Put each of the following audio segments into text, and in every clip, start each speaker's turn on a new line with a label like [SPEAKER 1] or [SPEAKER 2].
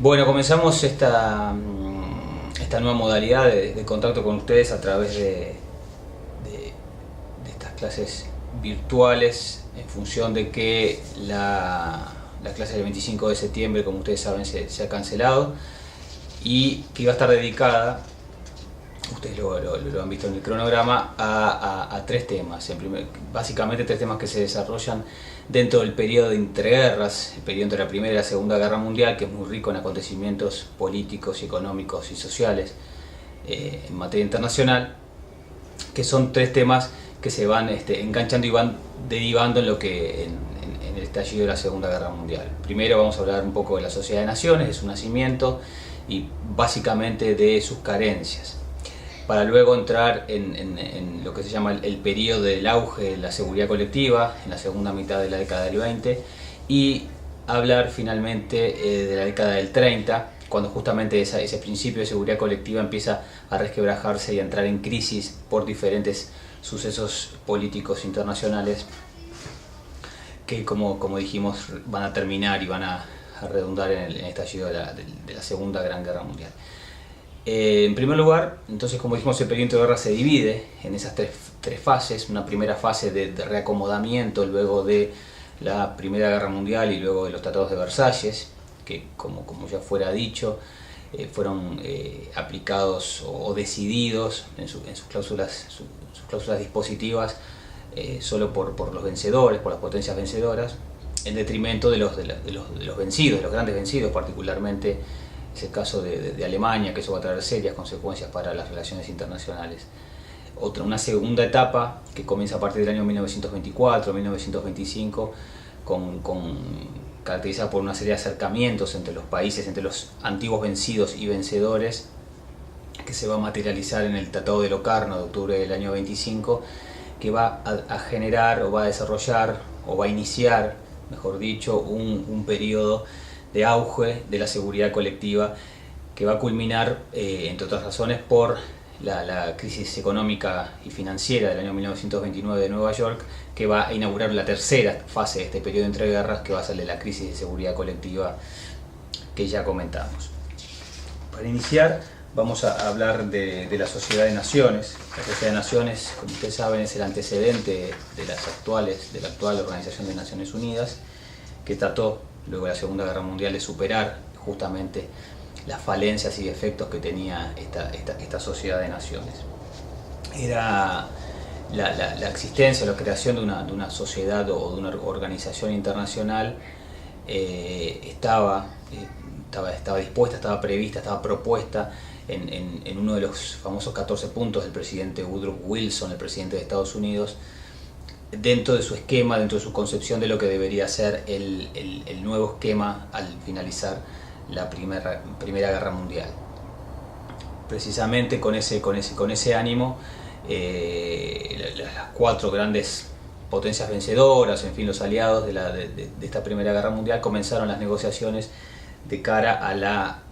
[SPEAKER 1] Bueno, comenzamos esta nueva modalidad de contacto con ustedes a través de estas clases virtuales en función de que la clase del 25 de septiembre, como ustedes saben, se ha cancelado y que iba a estar dedicada, ustedes lo han visto en el cronograma, a tres temas. Básicamente tres temas que se desarrollan dentro del periodo de entreguerras, el periodo entre la Primera y la Segunda Guerra Mundial, que es muy rico en acontecimientos políticos, económicos y sociales en materia internacional, que son tres temas que se van enganchando y van derivando en lo que en el estallido de la Segunda Guerra Mundial. Primero vamos a hablar un poco de la Sociedad de Naciones, de su nacimiento y básicamente de sus carencias, para luego entrar en lo que se llama el periodo del auge de la seguridad colectiva, en la segunda mitad de la década del 20, y hablar finalmente de la década del 30, cuando justamente ese principio de seguridad colectiva empieza a resquebrajarse y a entrar en crisis por diferentes sucesos políticos internacionales que, como dijimos, van a terminar y van a redundar en el estallido de la Segunda Gran Guerra Mundial. En primer lugar, entonces, como dijimos, el periodo de guerra se divide en esas tres fases. Una primera fase de reacomodamiento luego de la Primera Guerra Mundial y luego de los tratados de Versalles, que como ya fuera dicho, fueron aplicados o decididos en sus cláusulas dispositivas solo por los vencedores, por las potencias vencedoras, en detrimento de los vencidos, de los grandes vencidos, particularmente es el caso de Alemania, que eso va a traer serias consecuencias para las relaciones internacionales. Una segunda etapa que comienza a partir del año 1924-1925, caracterizada por una serie de acercamientos entre los países, entre los antiguos vencidos y vencedores, que se va a materializar en el Tratado de Locarno de octubre del año 25, que va a generar o va a desarrollar o va a iniciar, mejor dicho, un periodo de auge de la seguridad colectiva que va a culminar, entre otras razones, por la crisis económica y financiera del año 1929 de Nueva York, que va a inaugurar la tercera fase de este periodo de entreguerras, que va a ser de la crisis de seguridad colectiva que ya comentamos. Para iniciar, vamos a hablar de la Sociedad de Naciones. La Sociedad de Naciones, como ustedes saben, es el antecedente de la actual Organización de Naciones Unidas, que trató luego de la Segunda Guerra Mundial de superar justamente las falencias y defectos que tenía esta Sociedad de Naciones. Era la existencia, la creación de una sociedad o de una organización internacional estaba dispuesta, estaba prevista, estaba propuesta en uno de los famosos 14 puntos del presidente Woodrow Wilson, el presidente de Estados Unidos, dentro de su esquema, dentro de su concepción de lo que debería ser el nuevo esquema al finalizar la Primera Guerra Mundial. Precisamente con ese ánimo, las cuatro grandes potencias vencedoras, en fin, los aliados de esta Primera Guerra Mundial, comenzaron las negociaciones de cara a la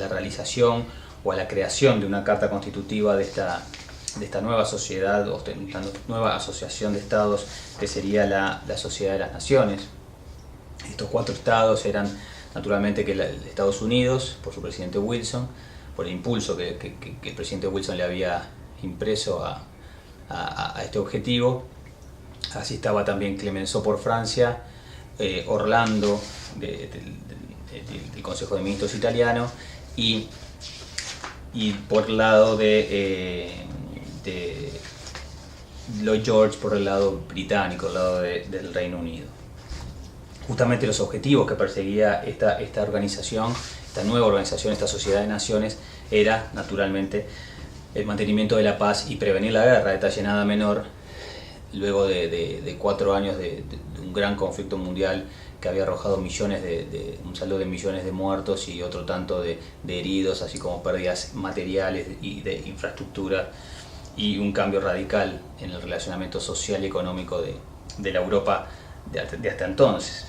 [SPEAKER 1] realización o a la creación de una carta constitutiva de esta nueva sociedad, o esta nueva asociación de estados, que sería la Sociedad de las Naciones. Estos cuatro estados eran, naturalmente, que Estados Unidos, por su presidente Wilson, por el impulso que el presidente Wilson le había impreso a este objetivo. Así estaba también Clemenceau por Francia, Orlando del Consejo de Ministros italiano, y por el lado de Lloyd George por el lado británico, el lado del Reino Unido. Justamente los objetivos que perseguía esta organización, esta nueva organización, esta Sociedad de Naciones, era naturalmente el mantenimiento de la paz y prevenir la guerra, detalle nada menor, luego de 4 años de un gran conflicto mundial que había arrojado un saldo de millones de muertos y otro tanto de heridos, así como pérdidas materiales y de infraestructura, y un cambio radical en el relacionamiento social y económico de la Europa de hasta entonces.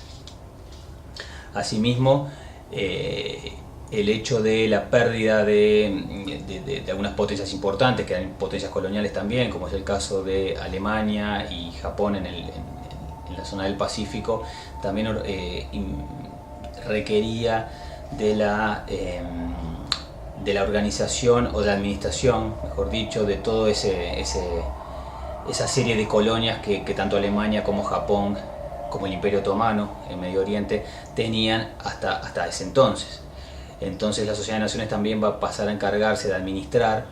[SPEAKER 1] Asimismo, el hecho de la pérdida de algunas potencias importantes, que eran potencias coloniales también, como es el caso de Alemania y Japón en la zona del Pacífico, también requería de la organización o de la administración, mejor dicho, de todo esa serie de colonias que tanto Alemania como Japón, como el Imperio Otomano en Medio Oriente, tenían hasta ese entonces. Entonces la Sociedad de Naciones también va a pasar a encargarse de administrar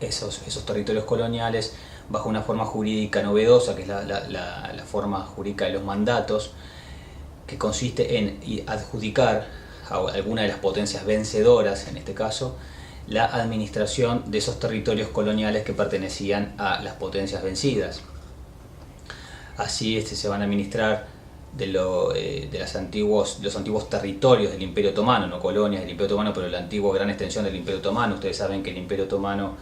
[SPEAKER 1] esos territorios coloniales bajo una forma jurídica novedosa, que es la forma jurídica de los mandatos, que consiste en adjudicar a alguna de las potencias vencedoras, en este caso, la administración de esos territorios coloniales que pertenecían a las potencias vencidas. Así se van a administrar de los antiguos territorios del Imperio Otomano, no colonias del Imperio Otomano, pero la antigua gran extensión del Imperio Otomano. Ustedes saben que el Imperio Otomano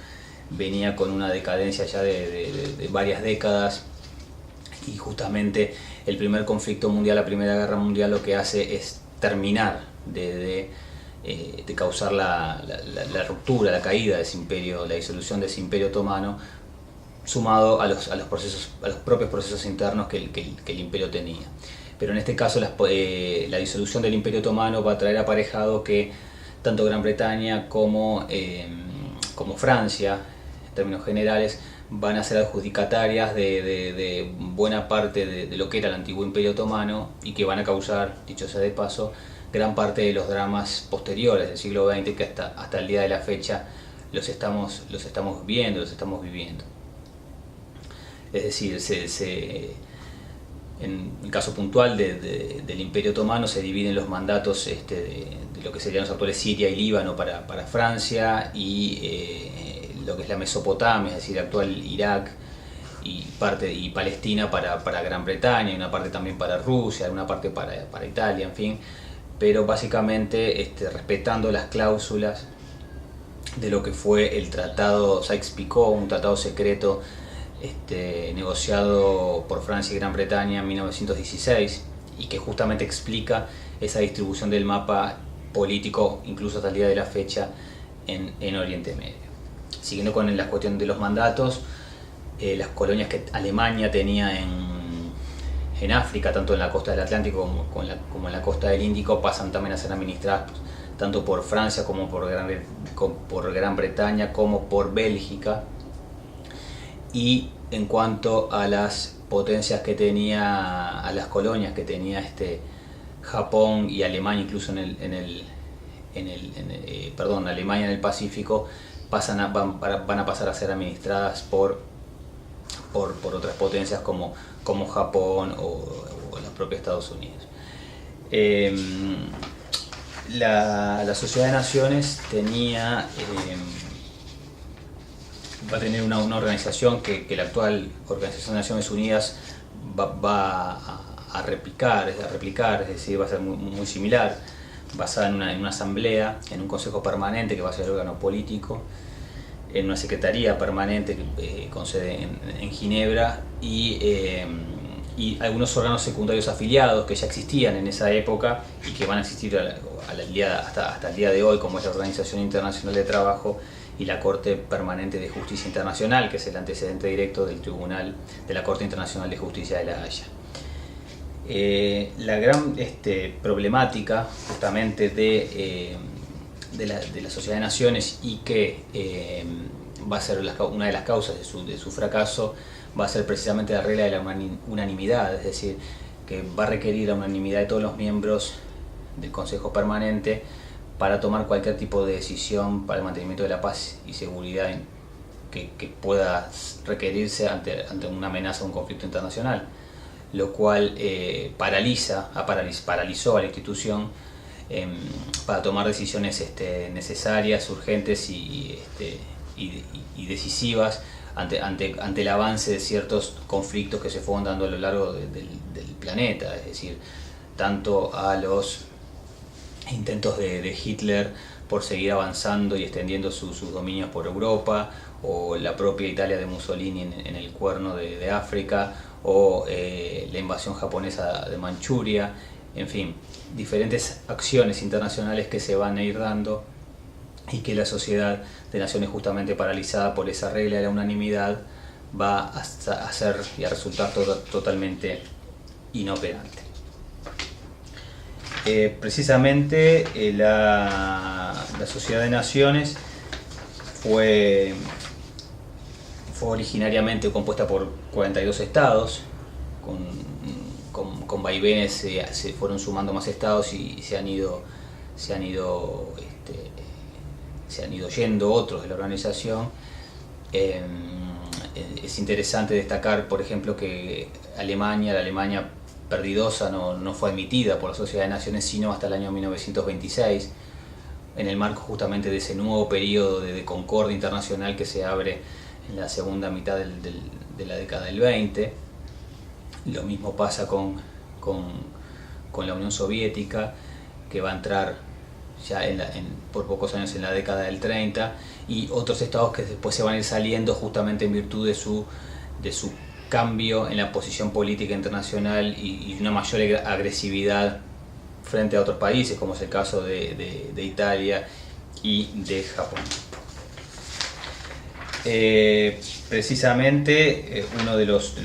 [SPEAKER 1] venía con una decadencia ya de varias décadas, y justamente el primer conflicto mundial, la Primera Guerra Mundial, lo que hace es terminar de causar la ruptura, la caída de ese imperio, la disolución de ese Imperio Otomano, sumado a los propios procesos internos que el imperio tenía. Pero en este caso la disolución del Imperio Otomano va a traer aparejado que tanto Gran Bretaña como Francia, en términos generales, van a ser adjudicatarias de buena parte de lo que era el antiguo Imperio Otomano, y que van a causar, dicho sea de paso, gran parte de los dramas posteriores del siglo XX, que hasta el día de la fecha los estamos viviendo. Es decir, en el caso puntual del Imperio Otomano se dividen los mandatos de lo que serían los actuales Siria y Líbano para Francia, y lo que es la Mesopotamia, es decir, actual Irak, y Palestina para Gran Bretaña, y una parte también para Rusia, una parte para Italia, en fin, pero básicamente respetando las cláusulas de lo que fue el Tratado Sykes-Picot, un tratado secreto negociado por Francia y Gran Bretaña en 1916, y que justamente explica esa distribución del mapa político, incluso hasta el día de la fecha, en Oriente Medio. Siguiendo con la cuestión de los mandatos, las colonias que Alemania tenía en África, tanto en la costa del Atlántico como en la costa del Índico, pasan también a ser administradas tanto por Francia como por Gran Bretaña, como por Bélgica. Y en cuanto a las potencias que tenía, a las colonias que tenía Japón y Alemania, incluso Alemania en el Pacífico, van a pasar a ser administradas por otras potencias como Japón o los propios Estados Unidos. La Sociedad de Naciones va a tener una organización que la actual Organización de Naciones Unidas va a replicar, es decir, va a ser muy similar, basada en una asamblea, en un consejo permanente que va a ser el órgano político, en una secretaría permanente con sede en Ginebra, y algunos órganos secundarios afiliados que ya existían en esa época y que van a existir hasta el día de hoy, como es la Organización Internacional de Trabajo y la Corte Permanente de Justicia Internacional, que es el antecedente directo del Tribunal de la Corte Internacional de Justicia de La Haya. La gran problemática justamente de la Sociedad de Naciones, y que va a ser una de las causas de su fracaso, va a ser precisamente la regla de la unanimidad, es decir, que va a requerir la unanimidad de todos los miembros del Consejo Permanente para tomar cualquier tipo de decisión para el mantenimiento de la paz y seguridad que pueda requerirse ante una amenaza o un conflicto internacional, lo cual paralizó a la institución para tomar decisiones necesarias, urgentes y decisivas ante el avance de ciertos conflictos que se fueron dando a lo largo del planeta, es decir, tanto a los intentos de Hitler por seguir avanzando y extendiendo sus dominios por Europa, o la propia Italia de Mussolini en el Cuerno de África, o la invasión japonesa de Manchuria, en fin, diferentes acciones internacionales que se van a ir dando, y que la Sociedad de Naciones, justamente paralizada por esa regla de la unanimidad, va a ser y a resultar totalmente inoperante. Precisamente la Sociedad de Naciones fue originariamente compuesta por 42 estados, con vaivenes se fueron sumando más estados y se han ido yendo otros de la organización. Es interesante destacar, por ejemplo, que la Alemania perdidosa no fue admitida por la Sociedad de Naciones sino hasta el año 1926, en el marco justamente de ese nuevo periodo de concordia internacional que se abre en la segunda mitad de la década del 20. Lo mismo pasa con la Unión Soviética, que va a entrar ya por pocos años en la década del 30, y otros estados que después se van a ir saliendo justamente en virtud de su cambio en la posición política internacional y una mayor agresividad frente a otros países, como es el caso de Italia y de Japón. Precisamente uno de los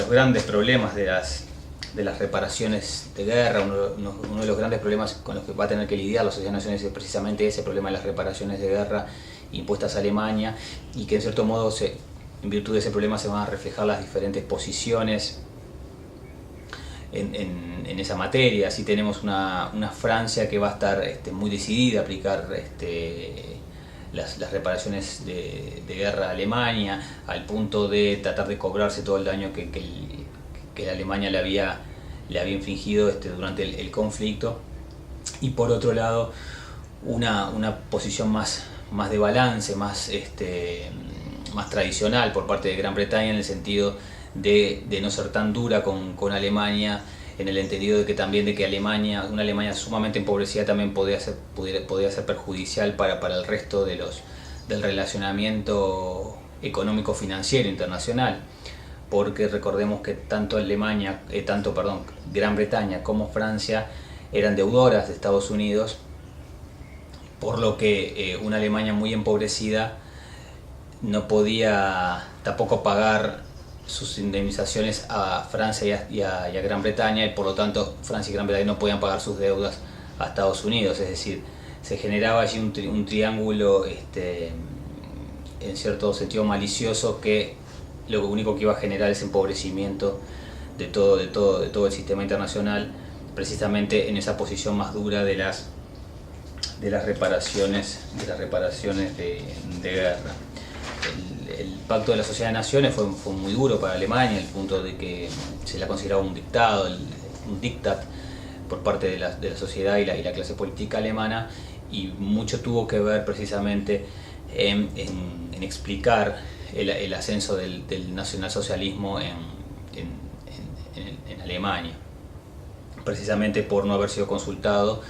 [SPEAKER 1] grandes problemas de las reparaciones de guerra, uno de los grandes problemas con los que va a tener que lidiar la Sociedad de Naciones es precisamente ese problema de las reparaciones de guerra impuestas a Alemania, y que en cierto modo en virtud de ese problema se van a reflejar las diferentes posiciones en esa materia. Así tenemos una Francia que va a estar muy decidida a aplicar las reparaciones de guerra a Alemania, al punto de tratar de cobrarse todo el daño que la Alemania le había infligido durante el conflicto. Y por otro lado, una posición más de balance, más tradicional por parte de Gran Bretaña, en el sentido de no ser tan dura con Alemania, en el entendido de que una Alemania sumamente empobrecida también podía ser perjudicial para el resto del relacionamiento económico-financiero internacional, porque recordemos que tanto Gran Bretaña como Francia eran deudoras de Estados Unidos, por lo que una Alemania muy empobrecida no podía tampoco pagar sus indemnizaciones a Francia y a Gran Bretaña, y por lo tanto Francia y Gran Bretaña no podían pagar sus deudas a Estados Unidos. Es decir, se generaba allí un triángulo en cierto sentido malicioso, que lo único que iba a generar es empobrecimiento de todo el sistema internacional, precisamente en esa posición más dura de las reparaciones de guerra. El Pacto de la Sociedad de Naciones fue muy duro para Alemania, al punto de que se la consideraba un diktat por parte de la sociedad y la clase política alemana, y mucho tuvo que ver precisamente en explicar el ascenso del nacionalsocialismo en Alemania, precisamente por no haber sido consultado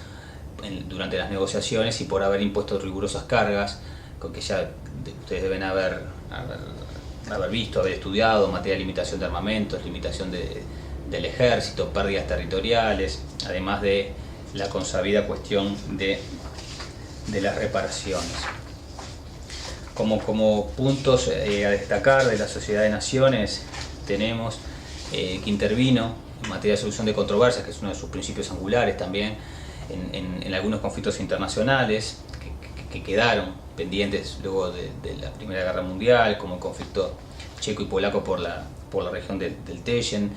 [SPEAKER 1] durante las negociaciones y por haber impuesto rigurosas cargas, con que ya ustedes deben haber visto, haber estudiado en materia de limitación de armamentos, limitación del ejército, pérdidas territoriales, además de la consabida cuestión de las reparaciones. Como puntos a destacar de la Sociedad de Naciones, tenemos que intervino en materia de solución de controversias, que es uno de sus principios angulares también, en algunos conflictos internacionales que quedaron pendientes luego de la Primera Guerra Mundial, como el conflicto checo y polaco por la región del Teschen,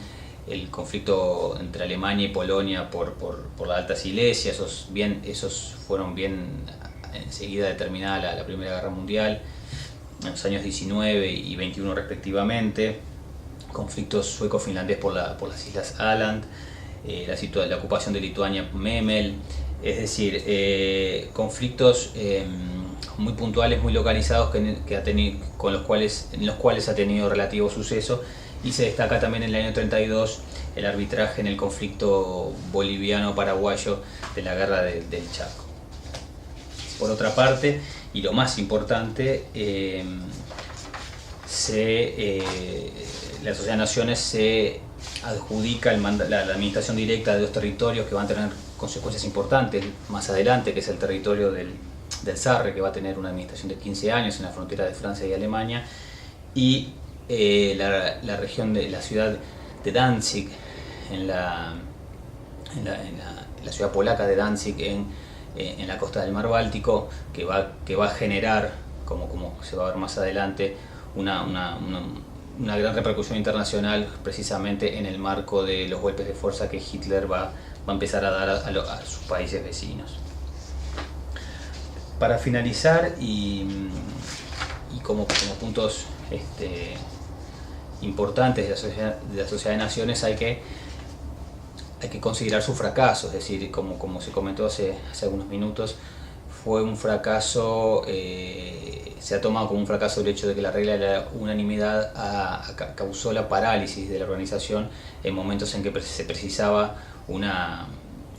[SPEAKER 1] el conflicto entre Alemania y Polonia por la Alta Silesia. Esos fueron bien enseguida determinada la Primera Guerra Mundial, en los años 19 y 21 respectivamente. Conflictos sueco-finlandés por las Islas Åland, la ocupación de Lituania, Memel. Es decir, conflictos muy puntuales, muy localizados, en los cuales ha tenido relativo suceso, y se destaca también en el año 32 el arbitraje en el conflicto boliviano-paraguayo de la guerra del Chaco. Por otra parte, y lo más importante, la Sociedad de Naciones se adjudica la administración directa de dos territorios que van a tener consecuencias importantes más adelante, que es el territorio del Sarre, que va a tener una administración de 15 años en la frontera de Francia y Alemania, y la región de la ciudad de Danzig en la ciudad polaca de Danzig en la costa del mar Báltico, que va a generar, como se va a ver más adelante, una gran repercusión internacional, precisamente en el marco de los golpes de fuerza que Hitler va a empezar a dar a sus países vecinos. Para finalizar, y como puntos importantes de la Sociedad de Naciones, hay que considerar su fracaso. Es decir, como se comentó hace algunos minutos, fue un fracaso, se ha tomado como un fracaso el hecho de que la regla de la unanimidad causó la parálisis de la organización en momentos en que se precisaba una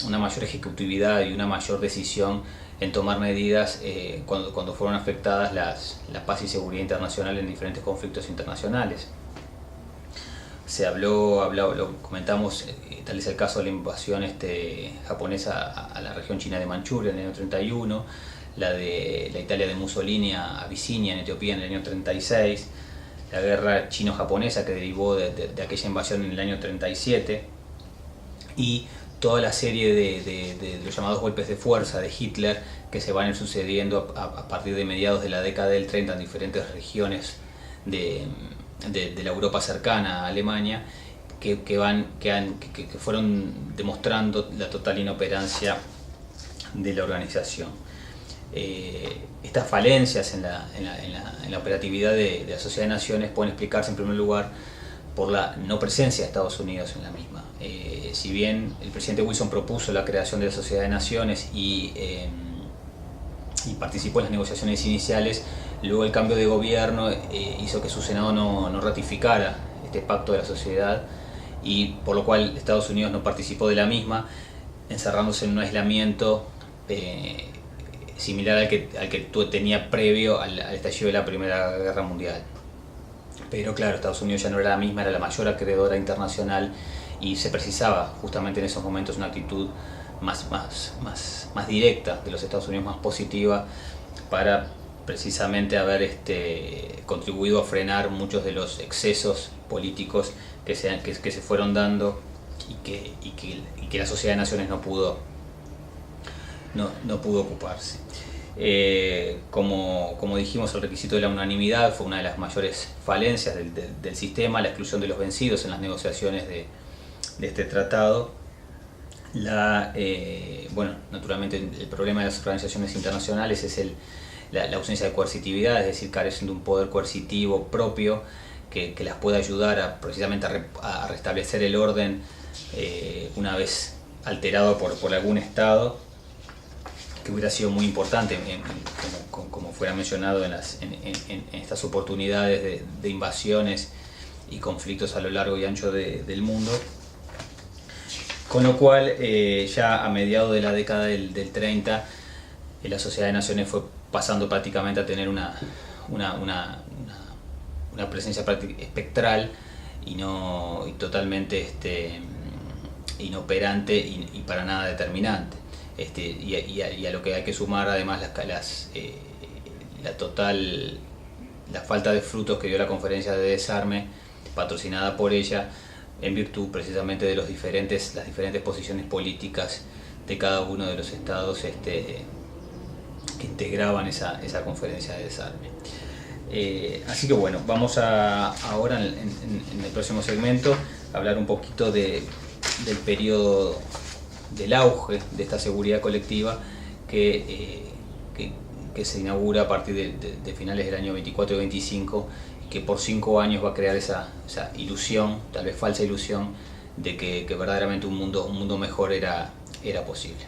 [SPEAKER 1] mayor ejecutividad y una mayor decisión en tomar medidas cuando fueron afectadas la paz y seguridad internacional en diferentes conflictos internacionales. Se lo comentamos, tal es el caso de la invasión japonesa a la región china de Manchuria en el año 31, la de la Italia de Mussolini a Abisinia en Etiopía en el año 36, la guerra chino-japonesa que derivó de aquella invasión en el año 37, y toda la serie de los llamados golpes de fuerza de Hitler que se van a ir sucediendo a partir de mediados de la década del 30 en diferentes regiones de la Europa cercana a Alemania, que fueron demostrando la total inoperancia de la organización. Estas falencias en la operatividad de la Sociedad de Naciones pueden explicarse en primer lugar por la no presencia de Estados Unidos en la misma. Si bien el presidente Wilson propuso la creación de la Sociedad de Naciones y participó en las negociaciones iniciales, luego el cambio de gobierno hizo que su Senado no ratificara este pacto de la sociedad, y por lo cual Estados Unidos no participó de la misma, encerrándose en un aislamiento similar al que tenía previo al estallido de la Primera Guerra Mundial. Pero claro, Estados Unidos ya no era la misma, era la mayor acreedora internacional, y se precisaba justamente en esos momentos una actitud más directa de los Estados Unidos, más positiva, para precisamente haber contribuido a frenar muchos de los excesos políticos que se fueron dando y que la Sociedad de Naciones no pudo ocuparse. Como dijimos, el requisito de la unanimidad fue una de las mayores falencias del sistema, la exclusión de los vencidos en las negociaciones de este tratado. Naturalmente el problema de las organizaciones internacionales es la ausencia de coercitividad, es decir, carecen de un poder coercitivo propio que las pueda ayudar precisamente a restablecer el orden una vez alterado por algún Estado, que hubiera sido muy importante, como fuera mencionado en estas oportunidades de invasiones y conflictos a lo largo y ancho del mundo. Con lo cual, ya a mediados de la década del 30, la Sociedad de Naciones fue pasando prácticamente a tener una presencia espectral y totalmente inoperante y para nada determinante. Y a lo que hay que sumar además la falta de frutos que dio la conferencia de desarme patrocinada por ella, en virtud precisamente de las diferentes posiciones políticas de cada uno de los estados que integraban esa conferencia de desarme. Así que bueno, vamos ahora en el próximo segmento a hablar un poquito del periodo del auge de esta seguridad colectiva que se inaugura a partir de finales del año 24 y 25, que por 5 años va a crear esa ilusión, tal vez falsa ilusión, de que verdaderamente un mundo mejor era posible.